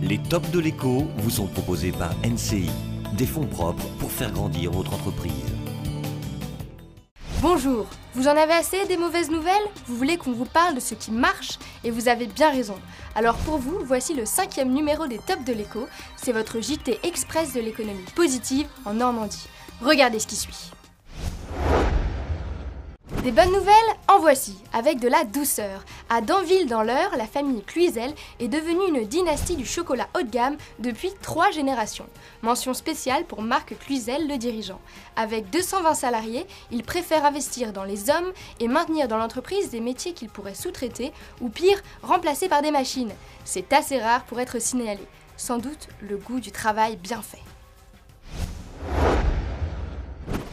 Les tops de l'éco vous sont proposés par NCI, des fonds propres pour faire grandir votre entreprise. Bonjour, vous en avez assez des mauvaises nouvelles? Vous voulez qu'on vous parle de ce qui marche? Et vous avez bien raison. Alors pour vous, voici le 5e numéro des tops de l'éco. C'est votre JT Express de l'économie positive en Normandie. Regardez ce qui suit. Des bonnes nouvelles, en voici, avec de la douceur. À Danville dans l'Eure, la famille Cluizel est devenue une dynastie du chocolat haut de gamme depuis 3 générations. Mention spéciale pour Marc Cluizel, le dirigeant. Avec 220 salariés, il préfère investir dans les hommes et maintenir dans l'entreprise des métiers qu'il pourrait sous-traiter ou pire, remplacer par des machines. C'est assez rare pour être signalé. Sans doute le goût du travail bien fait.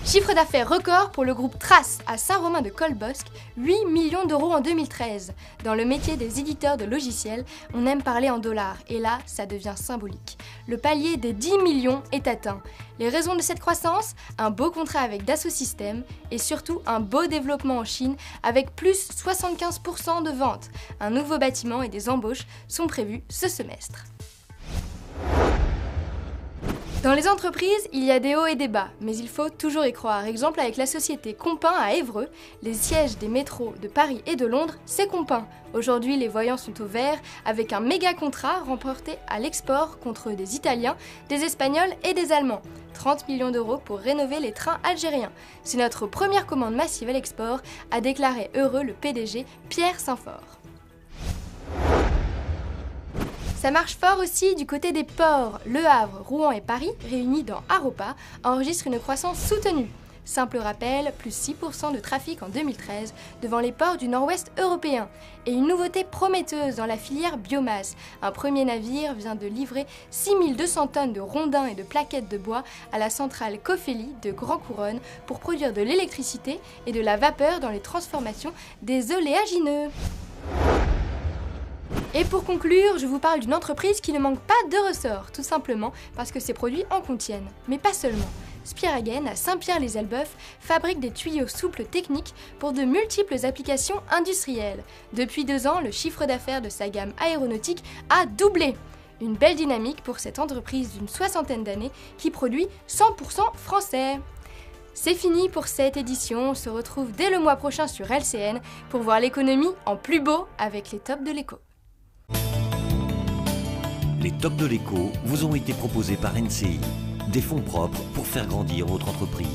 Chiffre d'affaires record pour le groupe Trace à Saint-Romain-de-Colbosc, 8 millions d'euros en 2013. Dans le métier des éditeurs de logiciels, on aime parler en dollars, et là, ça devient symbolique. Le palier des 10 millions est atteint. Les raisons de cette croissance, un beau contrat avec Dassault Systèmes et surtout un beau développement en Chine avec plus 75% de ventes. Un nouveau bâtiment et des embauches sont prévus ce semestre. Dans les entreprises, il y a des hauts et des bas, mais il faut toujours y croire. Exemple avec la société Compin à Évreux, les sièges des métros de Paris et de Londres, c'est Compin. Aujourd'hui, les voyants sont au vert avec un méga contrat remporté à l'export contre des Italiens, des Espagnols et des Allemands. 30 millions d'euros pour rénover les trains algériens. C'est notre première commande massive à l'export, a déclaré heureux le PDG Pierre Saint-Fort. Ça marche fort aussi du côté des ports. Le Havre, Rouen et Paris, réunis dans Aropa, enregistrent une croissance soutenue. Simple rappel, plus 6% de trafic en 2013 devant les ports du nord-ouest européen. Et une nouveauté prometteuse dans la filière biomasse. Un premier navire vient de livrer 6200 tonnes de rondins et de plaquettes de bois à la centrale Cofeli de Grand Couronne pour produire de l'électricité et de la vapeur dans les transformations des oléagineux. Et pour conclure, je vous parle d'une entreprise qui ne manque pas de ressort, tout simplement parce que ses produits en contiennent. Mais pas seulement. Spiragen à Saint-Pierre-les-Elbeuf fabrique des tuyaux souples techniques pour de multiples applications industrielles. Depuis 2 ans, le chiffre d'affaires de sa gamme aéronautique a doublé. Une belle dynamique pour cette entreprise d'une 60aine d'années qui produit 100% français. C'est fini pour cette édition, on se retrouve dès le mois prochain sur LCN pour voir l'économie en plus beau avec les tops de l'éco. Les tops de l'éco vous ont été proposés par NCI, des fonds propres pour faire grandir votre entreprise.